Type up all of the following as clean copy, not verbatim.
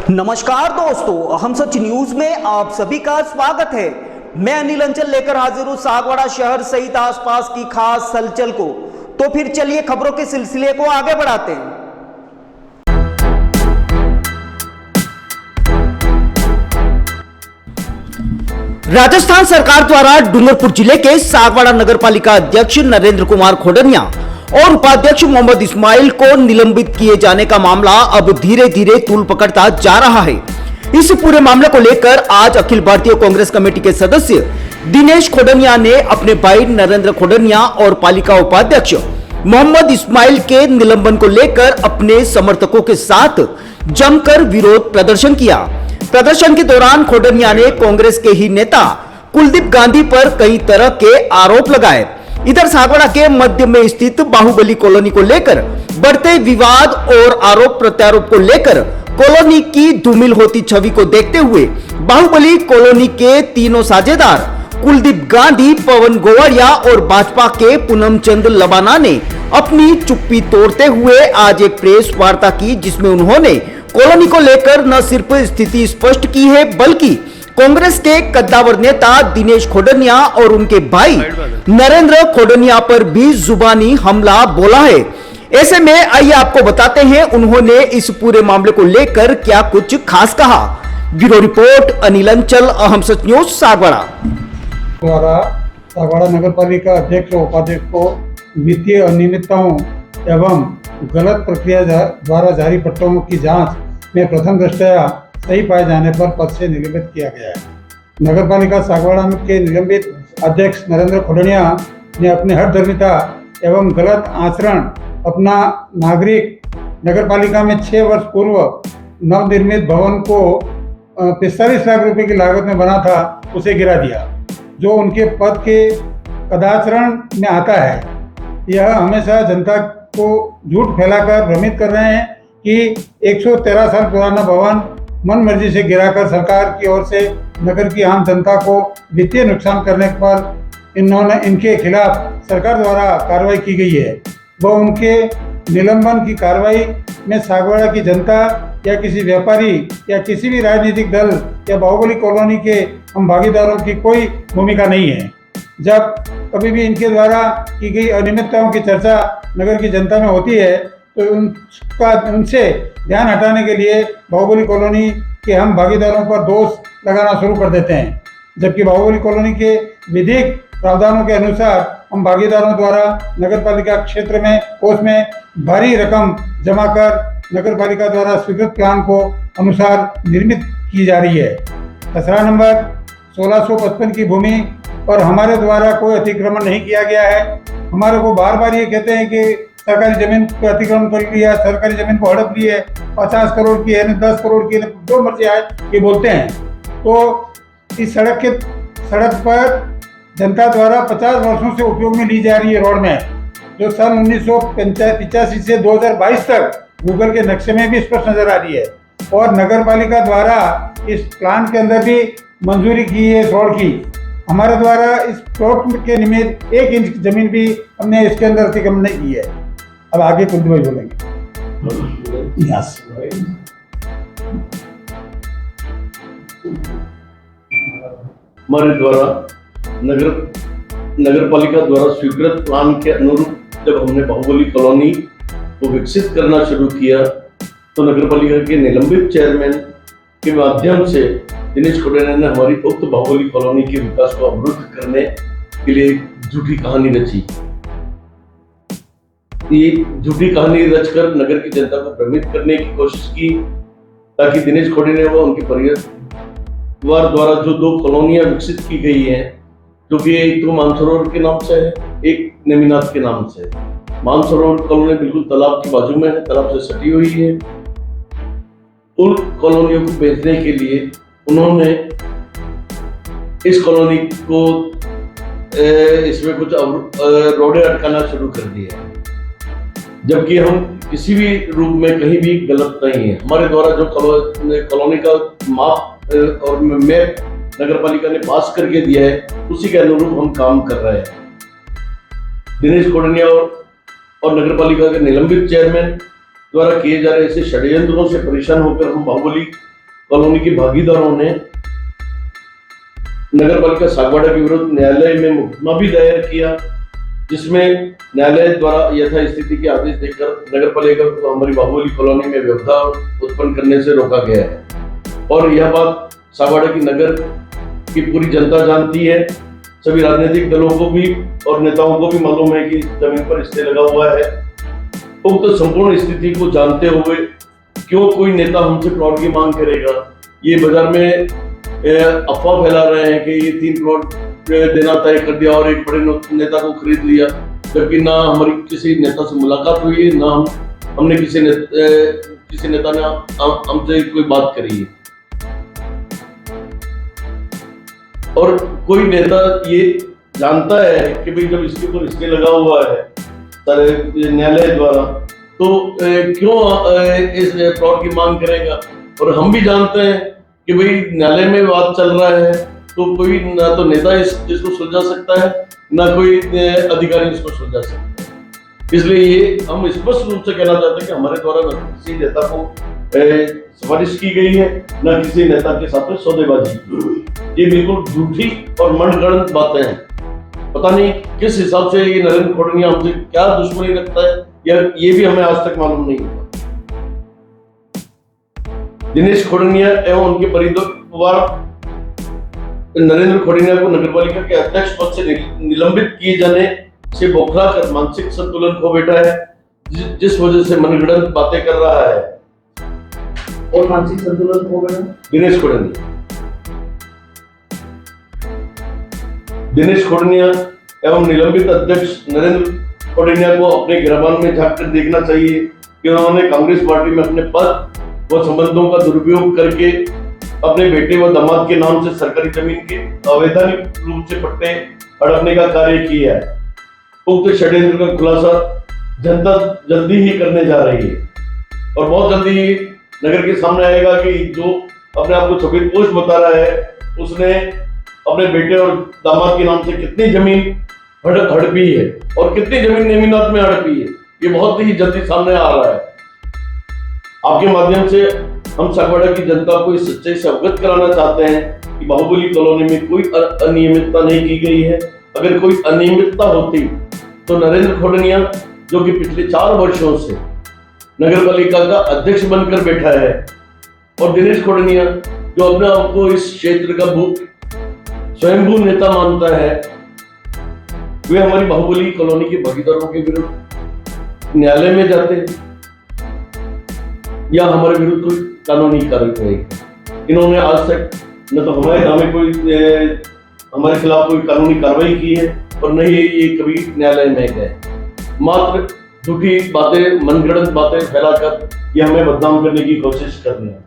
नमस्कार दोस्तों, हम सच न्यूज में आप सभी का स्वागत है। मैं अनिल अंचल लेकर हाजिर हूं सागवाड़ा शहर सहित आसपास की खास हलचल को। तो फिर चलिए खबरों के सिलसिले को आगे बढ़ाते हैं। राजस्थान सरकार द्वारा डूंगरपुर जिले के सागवाड़ा नगर पालिका अध्यक्ष नरेंद्र कुमार खोडनिया और उपाध्यक्ष मोहम्मद इस्माइल को निलंबित किए जाने का मामला अब धीरे धीरे तूल पकड़ता जा रहा है। इस पूरे मामले को लेकर आज अखिल भारतीय कांग्रेस कमेटी के सदस्य दिनेश खोडनिया ने अपने भाई नरेंद्र खोडनिया और पालिका उपाध्यक्ष मोहम्मद इस्माइल के निलंबन को लेकर अपने समर्थकों के साथ जमकर विरोध प्रदर्शन किया। प्रदर्शन के दौरान खोडनिया ने कांग्रेस के ही नेता कुलदीप गांधी पर कई तरह के आरोप लगाए। इधर सागवाड़ा के मध्य में स्थित बाहुबली कॉलोनी को लेकर बढ़ते विवाद और आरोप प्रत्यारोप को लेकर कॉलोनी की धूमिल होती छवि को देखते हुए बाहुबली कॉलोनी के तीनों साझेदार कुलदीप गांधी, पवन गोवड़िया और भाजपा के पूनम चंद लबाना ने अपनी चुप्पी तोड़ते हुए आज एक प्रेस वार्ता की, जिसमें उन्होंने कॉलोनी को लेकर न सिर्फ स्थिति स्पष्ट की है बल्कि कांग्रेस के कद्दावर नेता दिनेश खोडनिया और उनके भाई नरेंद्र खोडनिया पर भी जुबानी हमला बोला है। ऐसे में आइए आपको बताते हैं उन्होंने इस पूरे मामले को लेकर क्या कुछ खास कहा। ब्यूरो रिपोर्ट अनिल अंचल, अहम सच न्यूज सागवाड़ा। द्वारा सागवाड़ा नगर पालिका अध्यक्ष और उपाध्यक्ष को वित्तीय अनियमितताओं एवं गलत प्रक्रिया द्वारा जारी पट्टों की जांच में प्रथम दृष्टया सही पाए जाने पर पद से निलंबित किया गया है। नगर पालिका सागवाड़ा के निलंबित अध्यक्ष नरेंद्र खोडनिया ने अपनी हठधर्मिता एवं गलत आचरण अपना नागरिक नगर पालिका में 6 वर्ष पूर्व नवनिर्मित भवन को 45 लाख रुपए की लागत में बना था, उसे गिरा दिया, जो उनके पद के कदाचरण में आता है। यह हमेशा जनता को झूठ फैलाकर भ्रमित कर रहे हैं कि 113 साल पुराना भवन मन मर्जी से गिराकर सरकार की ओर से नगर की आम जनता को वित्तीय नुकसान करने पर इनके खिलाफ सरकार द्वारा कार्रवाई की गई है। वह उनके निलंबन की कार्रवाई में सागवाड़ा की जनता या किसी व्यापारी या किसी भी राजनीतिक दल या बाहुबली कॉलोनी के हम भागीदारों की कोई भूमिका नहीं है। जब कभी भी इनके द्वारा की गई अनियमितताओं की चर्चा नगर की जनता में होती है तो उनसे ध्यान हटाने के लिए बाहुबली कॉलोनी के हम भागीदारों पर दोष लगाना शुरू कर देते हैं, जबकि बाहुबली कॉलोनी के विधिक प्रावधानों के अनुसार हम भागीदारों द्वारा नगरपालिका क्षेत्र में कोष में भारी रकम जमा कर नगरपालिका द्वारा स्वीकृत प्लान को अनुसार निर्मित की जा रही है। खसरा नंबर 1655 की भूमि पर हमारे द्वारा कोई अतिक्रमण नहीं किया गया है। हमारे को बार बार ये कहते हैं कि सरकारी जमीन को अतिक्रमण कर लिया, सरकारी जमीन को हड़प ली है, 50 करोड़ की है, 10 करोड़ की है, जो मर्जी आए ये बोलते हैं। तो इस सड़क पर जनता द्वारा 50 वर्षों से उपयोग में ली जा रही है रोड में, जो सन 1985 से 2022 तक गूगल के नक्शे में भी स्पष्ट नजर आ रही है। और नगर पालिका द्वारा इस प्लान के अंदर भी मंजूरी की है इस रोड की। हमारे द्वारा इस प्लॉट के निमित्त 1 इंच जमीन भी हमने इसके अंदर अतिक्रमण नहीं की है। अब आगे कुछ भाई बोलेंगे। हमारे द्वारा नगर पालिका द्वारा स्वीकृत प्लान के अनुरूप जब हमने बाहुबली कॉलोनी को विकसित करना शुरू किया तो नगर पालिका के निलंबित चेयरमैन के माध्यम से दिनेश खोडनिया ने हमारी उक्त बाहुबली कॉलोनी के विकास को अवरुद्ध करने के लिए झूठी कहानी रची। ये झूठी कहानी रचकर नगर की जनता को भ्रमित करने की कोशिश की ताकि दिनेश खोडनिया व उनके परिवार द्वारा जो 2 कॉलोनियां विकसित की गई हैं, जो कि एक तो मानसरोवर के नाम से है, एक नेमिनाथ के नाम से। मानसरोवर कॉलोनी बिल्कुल तालाब के बाजू में है, तालाब से सटी हुई है। उन कॉलोनियों को बेचने के लिए उन्होंने इस कॉलोनी को इसमें कुछ रोडें अटकाना शुरू कर दिया है, जबकि हम किसी भी रूप में कहीं भी गलत नहीं है। हमारे द्वारा जो कॉलोनी का माप और मैप नगर पालिका ने पास करके दिया है, उसी के अनुरूप हम काम कर रहे हैं। दिनेश खोडनिया और नगर पालिका के निलंबित चेयरमैन द्वारा किए जा रहे ऐसे षड्यंत्रों से परेशान होकर हम बाहुबली कॉलोनी के भागीदारों ने नगर पालिका सागवाड़ा के विरुद्ध न्यायालय में मुकदमा भी दायर किया, जिसमें न्यायालय द्वारा यथास्थिति के आदेश देकर नगर पालिका को हमारी बाहुबली कॉलोनी में व्यवधान उत्पन्न करने से रोका गया है। और यह बात सागवाड़ा की नगर की पूरी जनता जानती है। सभी राजनीतिक दलों को भी और नेताओं को भी मालूम है कि जमीन पर स्टे लगा हुआ है। उक्त संपूर्ण स्थिति को जानते हुए क्यों कोई नेता हमसे प्लॉट की मांग करेगा? ये बाजार में अफवाह फैला रहे हैं कि ये 3 प्लॉट देना तय कर दिया और एक बड़े नेता को खरीद लिया, जबकि ना हमारी किसी नेता से मुलाकात हुई है, ना हमने किसी नेता ने हमसे कोई बात करी है। और कोई नेता ये जानता है कि भाई जब इसके ऊपर स्टे लगा हुआ है न्यायालय द्वारा, तो क्यों इस प्लॉट की मांग करेगा? और हम भी जानते हैं कि भाई न्यायालय में बात चल रहा है, तो कोई ना तो नेता इसको सुलझा सकता है, ना कोई अधिकारी इसको सुलझा सकता है। इसलिए ये हम स्पष्ट रूप से कहना चाहते हैं कि हमारे द्वारा न किसी नेता को सिफारिश की गई है, न किसी नेता के साथ में सौदेबाजी। ये बिल्कुल झूठी और मनगढ़ंत बातें हैं। पता नहीं किस हिसाब से ये नरेंद्र खोडनिया हमसे क्या दुश्मनी रखता है, या ये भी हमें आज तक मालूम नहीं हुआ। दिनेश खोडनिया एवं उनके परिवार नरेंद्र खोडनिया को नगरपालिका के अध्यक्ष पद से निलंबित किए जाने से बौखला कर मानसिक संतुलन खो बैठा है, जिस वजह से मनगढ़ंत बातें कर रहा है। और मानसिक संतुलन खो गया दिनेश खोडनिया एवं निलंबित अध्यक्ष नरेंद्र खोडनिया को अपने गिरबान में झांक कर देखना चाहिए कि उन्होंने कांग्रेस पार्टी में अपने पद व संबंधों का दुरुपयोग करके अपने बेटे व दामाद के नाम से सरकारी जमीन के अवैधानिक रूप से पट्टे हड़पने का कार्य किया है। उक्त षड्यंत्र का खुलासा जनता जल्दी ही करने जा रही है और बहुत जल्दी नगर के सामने आएगा कि जो अपने आप को सफेद पोश बता रहा है, उसने अपने बेटे और दामाद के नाम से कितनी जमीन हड़पी है और कितनी जमीन नेमिनात में हड़पी है, ये बहुत ही जल्दी सामने आ रहा है। आपके माध्यम से हम सागवाड़ा की जनता को इस सच्चाई से अवगत कराना चाहते हैं कि बाहुबली कॉलोनी में कोई अनियमितता नहीं की गई है। अगर कोई अनियमितता होती तो नरेंद्र खोडनिया, जो कि पिछले 4 वर्षों से नगर पालिका का अध्यक्ष बनकर बैठा है, और दिनेश खोडनिया जो अपने आप को इस क्षेत्र का स्वयंभू नेता मानता है, वे हमारी बाहुबली कॉलोनी के भागीदारों के विरुद्ध न्यायालय में जाते या हमारे विरुद्ध कोई कानूनी कार्रवाई करेगी। इन्होंने आज तक न तो हमारे खिलाफ कोई कानूनी कार्रवाई की है और न ही ये कभी न्यायालय में गए। मात्र झूठी बातें, मनगढ़ंत बातें फैलाकर ये हमें बदनाम करने की कोशिश कर रहे हैं।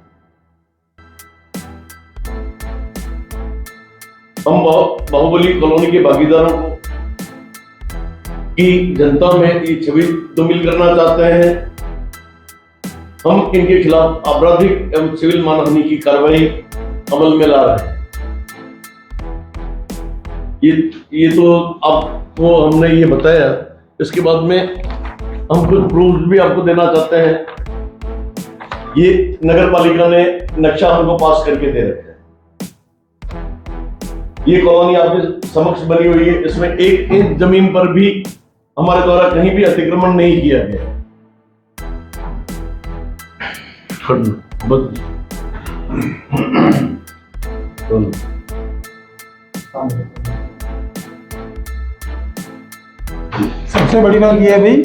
हम बाहुबली कॉलोनी के भागीदारों को की जनता में ये छवि दुमिल करना चाहते हैं। हम इनके खिलाफ आपराधिक एवं सिविल मानहानि की कार्रवाई अमल में ला रहे हैं। ये तो आपको हमने ये बताया, इसके बाद में हम कुछ प्रूफ भी आपको देना चाहते हैं। ये नगर पालिका ने नक्शा हमको पास करके दे रखा है। ये कॉलोनी आपके समक्ष बनी हुई है, इसमें 1 इंच जमीन पर भी हमारे द्वारा कहीं भी अतिक्रमण नहीं किया गया। सबसे बड़ी बात यह है भाई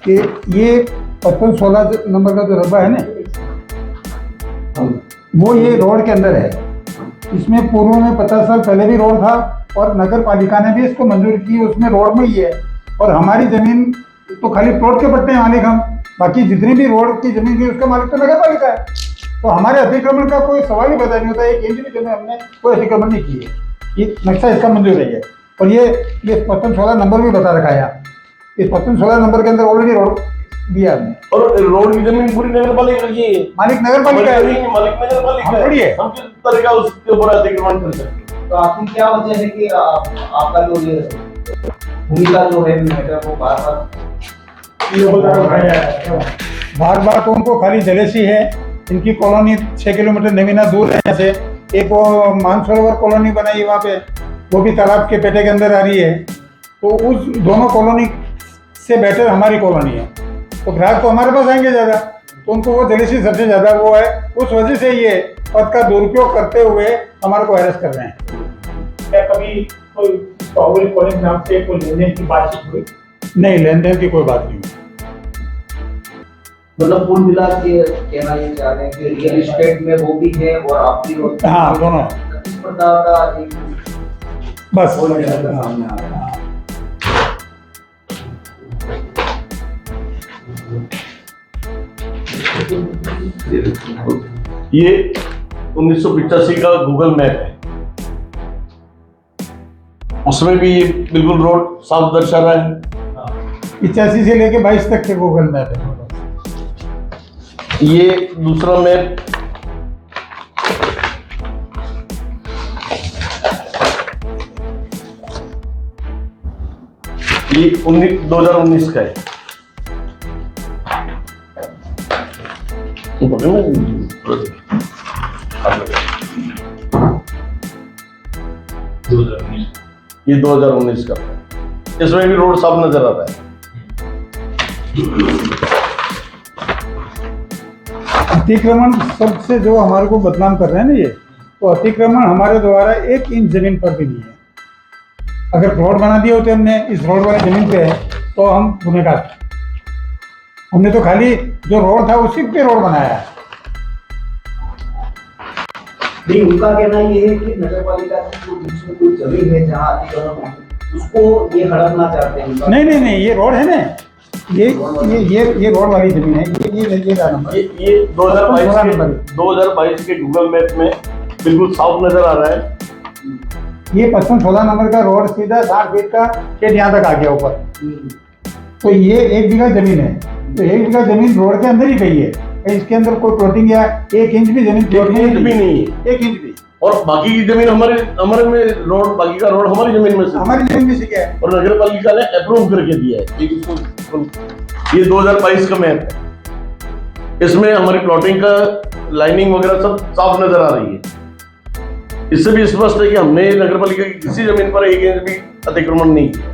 कि ये 55-16 नंबर का जो रकबा है ना, वो ये रोड के अंदर है। इसमें पूर्व में 50 साल पहले भी रोड था और नगर पालिका ने भी इसको मंजूर की, उसमें रोड में ही है। और हमारी जमीन तो खाली प्लॉट के पट्टे मालिक हम, बाकी जितनी भी रोड की जमीन थी उसका मालिक तो नगर पालिका है। तो हमारे अतिक्रमण का कोई सवाल ही पैदा नहीं होता। 1 इंच भी जमीन हमने कोई अतिक्रमण नहीं की है। ये नक्शा इसका मंजूर है ये। और ये 5516 नंबर भी बता रखा है यहाँ। इस 5516 नंबर के अंदर ऑलरेडी रोड दिया हमने। और रोड की जमीन पूरी नगर पालिका की है। मालिक नगर पालिका है, मालिक नगर पालिका हम थोड़ी है। हम किस तरह का उसके ऊपर अतिक्रमण कर सकते हैं? तो आपकी क्या वजह है कि आपका जो ये भूमिका जो है मैटर वो बार बार तो उनको खाली जलेसी है। इनकी कॉलोनी 6 किलोमीटर नवीना दूर है यहाँ से। एक वो मानसरोवर कॉलोनी बनाई है वहाँ पे, वो भी तालाब के पेटे के अंदर आ रही है। तो उस दोनों कॉलोनी से बेटर हमारी कॉलोनी है, तो ग्राहक तो हमारे पास आएंगे ज़्यादा, तो उनको वो जलेसी सबसे ज़्यादा वो है। उस वजह से ये पद का दुरुपयोग करते हुए हमारे को हैरेस कर रहे हैं। क्या कभी कोई स्ट्रॉबेरी कॉलेज नाम से कोई लेन देन की बातचीत हुई? नहीं, लेन देन की कोई बात नहीं हुई। मतलब कुल मिला के कहना ये चाह रहे हैं कि रियल एस्टेट में वो भी है और आपकी हाँ, दोनों प्रतिस्पर्धा का एक बस और निकल सामने आ रहा है। ये 1985 का गूगल मैप है, उसमें भी ये बिल्कुल रोड साफ दर्शा रहा है। 85 से लेके 22 तक के गूगल मैप है। ये दूसरा मैप ये 2019 का है। ये 2019 का, इसमें भी रोड साफ नजर आ रहा है। अतिक्रमण सबसे जो हमारे को बदनाम कर रहे हैं ना ये, तो अतिक्रमण हमारे द्वारा 1 इंच जमीन पर भी नहीं है। अगर रोड बना दिए होते हमने इस रोड वाली जमीन पे, तो हम गुनहगार। हमने तो खाली जो रोड था उसी पे रोड बनाया है। नहीं, उनका कहना ये है कि नगर पालिका की जो बीच में कोई जमीन है जहाँ अतिक्रमण है, उसको ये हड़पना चाहते हैं। नहीं, ये रोड है ना, ये रोड वाली जमीन है। ये नंबर ये 2022 के गूगल मैप में बिल्कुल साफ नजर आ रहा है। ये 5516 नंबर का रोड सीधा 60 फीट का खेत यहाँ तक आ गया ऊपर। तो ये 1 बीघा जमीन है, तो 1 बीघा जमीन रोड के अंदर ही गई है। इसके अंदर कोई प्लॉटिंग या 1 इंच भी जमीन भी नहीं है, 1 इंच भी। और बाकी की जमीन हमारे में रोड, बाकी का रोड हमारी जमीन में से, हमारी जमीन में से क्या है, और नगर पालिका ने अप्रूव करके दिया है। ये 2022 का मैप है, इसमें हमारी प्लॉटिंग का लाइनिंग वगैरह सब साफ नजर आ रही है। इससे भी स्पष्ट है कि हमने नगर पालिका की किसी जमीन पर 1 इंच भी अतिक्रमण नहीं किया।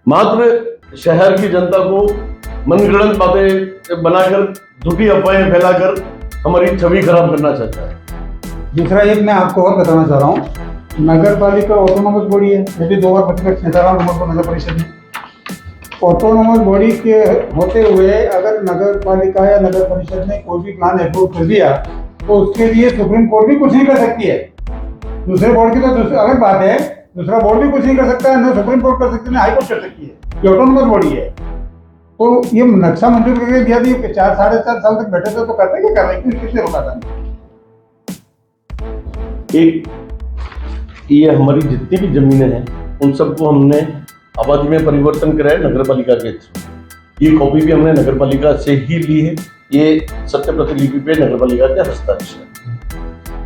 मात्र शहर की जनता को मनगढ़ंत बातें बनाकर, झूठी अफवाहें फैलाकर हमारी छवि खराब करना चाहता है। दूसरा एक मैं आपको और बताना चाह रहा हूँ, नगर पालिका ऑटोनोमस बॉडी है। मैं भी 2 बार प्रतिपक्ष नेता रहा हूँ को नगर परिषद में। ऑटोनोमस बॉडी के होते हुए अगर नगर पालिका या नगर परिषद ने कोई भी प्लान अप्रूव कर दिया, तो उसके लिए सुप्रीम कोर्ट भी कुछ नहीं कर सकती है। दूसरे बोर्ड की तो अलग बात है, दूसरा बोर्ड भी कुछ नहीं कर सकता है, न सुप्रीम कोर्ट कर सकती है, न हाई कोर्ट कर सकती है। ये ऑटोनोमस बॉडी है। तो ये नक्शा मंजूर करके दिया थी कि 4 साढ़े 4 साल तक बैठे थे, तो करते क्या कर रहे हैं, किसने रोका था? एक ये हमारी जितनी भी जमीनें हैं उन सबको हमने आबादी में परिवर्तन कराया नगर पालिका के थ्रू। ये कॉपी भी हमने नगर पालिका से ही ली है। ये सत्य प्रतिलिपि पे नगर पालिका के हस्ताक्षर,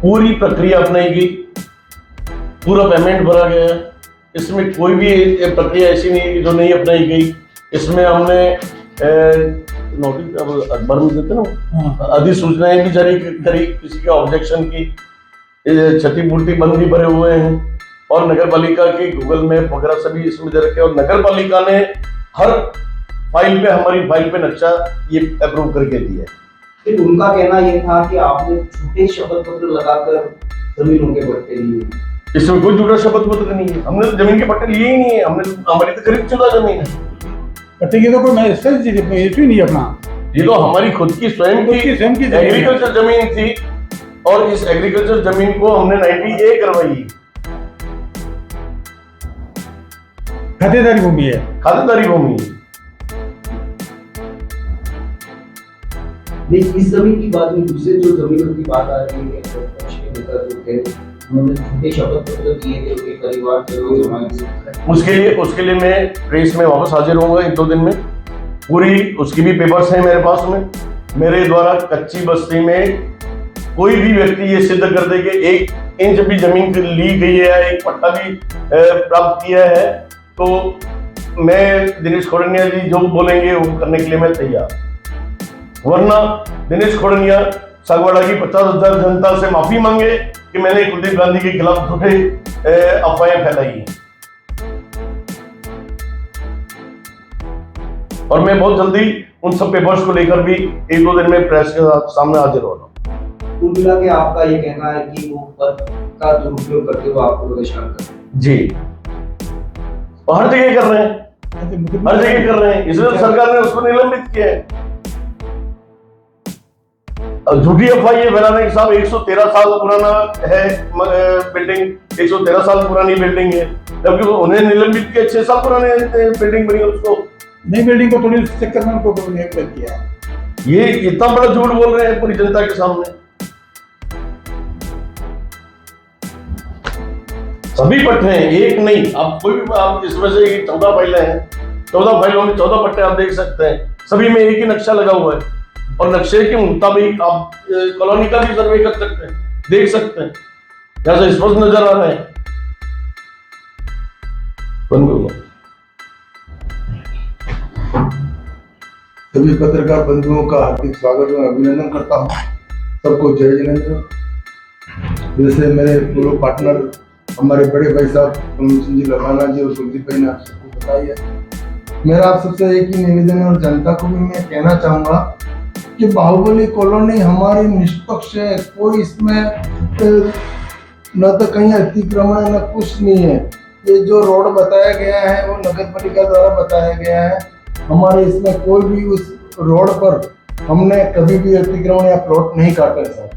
पूरी प्रक्रिया अपनाई गई, पूरा पेमेंट भरा गया। इसमें कोई भी प्रक्रिया ऐसी नहीं है कि जो नहीं अपनाई गई। इसमें हमने नोटिस अखबार में देते ना, अधिसूचनाएं भी जारी करी, किसी के ऑब्जेक्शन की, क्षतिपूर्ति बंद भी भरे हुए हैं, और नगर पालिका के गूगल मैप वगैरह सभी इसमें दे रखे। और नगर पालिका ने हर फाइल पे, हमारी फाइल पे नक्शा ये अप्रूव करके दिया है। फिर उनका कहना ये था कि आपने झूठे शपथ पत्र लगाकर जमीनों के पट्टे लिए। इसमें कोई झूठा शपथ पत्र नहीं है, हमने तो जमीन के पट्टे लिए ही नहीं है। हमने, हमारी तो करीब 14 जमीन है। पट्टे की तो कोई मैसेज इशू नहीं अपना, ये तो हमारी खुद की स्वयं की एग्रीकल्चर जमीन थी, और इस एग्रीकल्चर जमीन को हमने 90A करवाई। खातेदारी भूमि है, खातेदारी भूमि है। इस जमीन की बात नहीं, दूसरे जो जमीनों की बात आ रही है, जो थे उन्होंने झूठे शपथ पत्र दिए थे उनके परिवार के लोग हमारे उसके लिए मैं प्रेस में वापस हाजिर होऊंगा 1-2 दिन में। पूरी उसकी भी पेपर्स हैं मेरे पास में। मेरे द्वारा कच्ची बस्ती में कोई भी व्यक्ति ये सिद्ध कर दे कि 1 इंच भी जमीन ली गई है, एक पट्टा भी प्राप्त किया है, तो मैं दिनेश खोड़निया जी जो बोलेंगे वो करने के लिए मैं तैयार। वरना दिनेश खोड़निया सागवाड़ा की 50,000 जनता से माफी मांगे कि मैंने कुलदीप गांधी के खिलाफ झूठे अफवाहें फैलाई हैं। और मैं बहुत जल्दी उन सब पेपर्स को लेकर भी 1-2 दिन में प्रेस के सामने हाजिर हो रहा हूँ। कुल मिला के आपका ये कहना है कि वो पद का दुरुपयोग करते हुए आपको बहिष्कार कर रहे हैं। जी, और हर जगह कर रहे हैं, हर जगह कर रहे हैं, इसलिए तो सरकार ने उसको निलंबित किया है। झूठी अफवाह ये फैलाने के साथ 113 साल पुराना है बिल्डिंग, 113 साल पुरानी बिल्डिंग है, जबकि उन्हें निलंबित किया 6 साल पुराने बिल्डिंग बनी, उसको नई बिल्डिंग को थोड़ी चक्कर में उनको निलंबित किया। ये इतना बड़ा झूठ बोल रहे हैं पूरी जनता के सामने। सभी पट्टे हैं, एक नहीं। आप कोई भी, आप इसमें से 14 फाइलें हैं, 14 फाइलों में 14 पट्टे आप देख सकते हैं, सभी में एक ही नक्शा लगा हुआ है और नक्शे के मुताबिक आप कॉलोनी का भी सर्वे कर सकते हैं, देख सकते हैं, जैसे स्पष्ट नजर आ रहा है। सभी पत्रकार बंधुओं का हार्दिक स्वागत और अभिनंदन करता हूँ। सबको जय जिनेंद्र। जैसे मेरे पूर्व पार्टनर हमारे बड़े भाई साहब कमल सिंह जी लखाना जी और कुलदीप भाई ने आप सबको बताई है। मेरा आप सबसे एक ही निवेदन है और जनता को भी मैं कहना चाहूँगा कि बाहुबली कॉलोनी हमारी निष्पक्ष है, कोई इसमें न तो कहीं अतिक्रमण न कुछ नहीं है। ये जो रोड बताया गया है वो नगर पालिका द्वारा बताया गया है। हमारे इसमें कोई भी उस रोड पर हमने कभी भी अतिक्रमण या प्लॉट नहीं काटा है।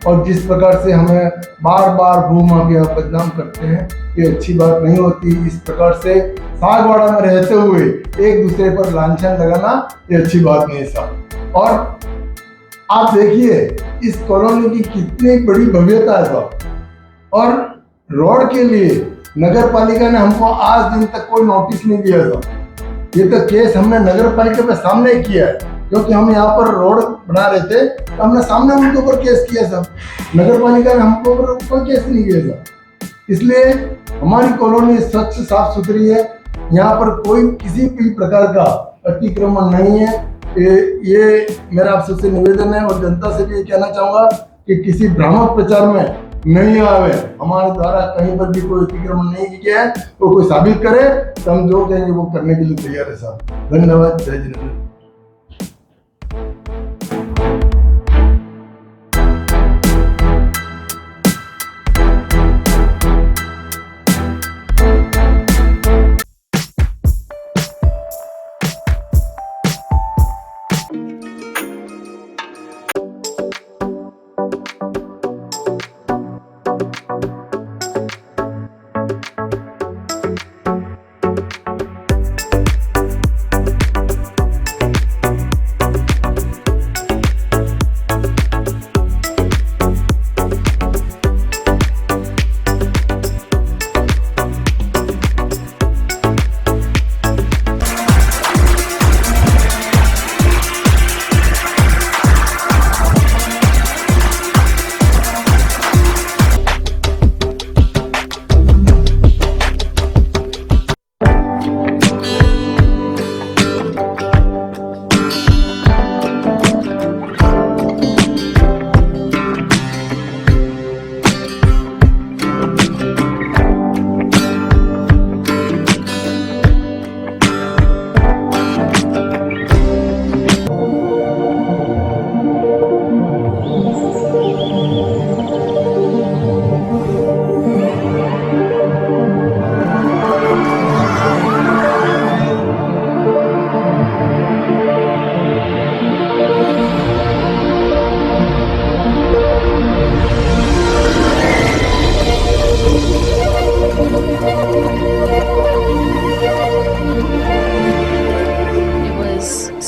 और जिस प्रकार से हमें बार बार भू माफिया बदनाम करते हैं, ये अच्छी बात नहीं होती। इस प्रकार से सागवाड़ा में रहते हुए एक दूसरे पर लांछन लगाना ये अच्छी बात नहीं है साहब। और आप देखिए इस कॉलोनी की कितनी बड़ी भव्यता है साहब। और रोड के लिए नगर पालिका ने हमको आज दिन तक कोई नोटिस नहीं दिया था। ये तो केस हमने नगर पालिका पे सामने किया है, क्योंकि हम यहाँ पर रोड बना रहे थे तो हमने सामने उनके ऊपर केस किया सब। नगर पालिका ने हमको ऊपर कोई केस नहीं किया था। इसलिए हमारी कॉलोनी स्वच्छ साफ सुथरी है, यहाँ पर कोई किसी भी प्रकार का अतिक्रमण नहीं है। ये मेरा आप सबसे निवेदन है और जनता से भी ये कहना चाहूँगा कि किसी भ्रामक प्रचार में नहीं आवे। हमारे द्वारा कहीं पर भी कोई अतिक्रमण नहीं किया है, तो कोई साबित करे तो हम जो कहेंगे वो करने के लिए तैयार है साहब। धन्यवाद। जय Jinendra.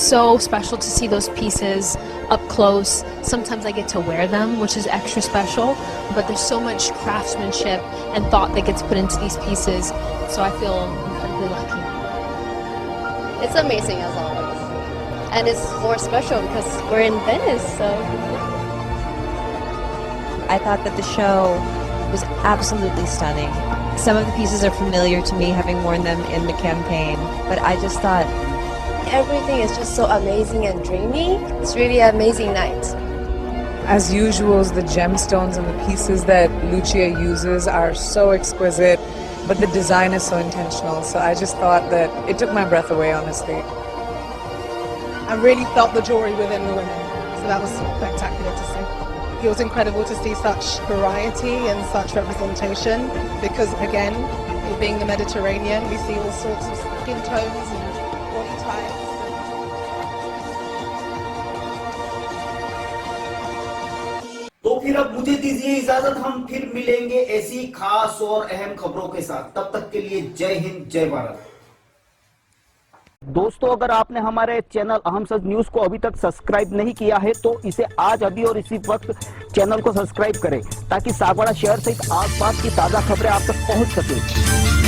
so special to see those pieces up close. Sometimes I get to wear them, which is extra special, but there's so much craftsmanship and thought that gets put into these pieces, so I feel incredibly lucky. It's amazing as always. And it's more special because we're in Venice, so. I thought that the show was absolutely stunning. Some of the pieces are familiar to me, having worn them in the campaign, but I just thought Everything is just so amazing and dreamy. It's really an amazing night. As usual, the gemstones and the pieces that Lucia uses are so exquisite, but the design is so intentional. So I just thought that it took my breath away, honestly. I really felt the jewelry within the women, so that was spectacular to see. It was incredible to see such variety and such representation because, again, being the Mediterranean, we see all sorts of skin tones and body types. तो फिर अब मुझे दीजिए इजाजत, हम फिर मिलेंगे ऐसी खास और अहम खबरों के साथ। तब तक के लिए जय हिंद, जय भारत। दोस्तों, अगर आपने हमारे चैनल अहम सच न्यूज को अभी तक सब्सक्राइब नहीं किया है तो इसे आज अभी और इसी वक्त चैनल को सब्सक्राइब करें ताकि सागवाड़ा शहर सहित आसपास की ताजा खबरें आप तक पहुंच सके।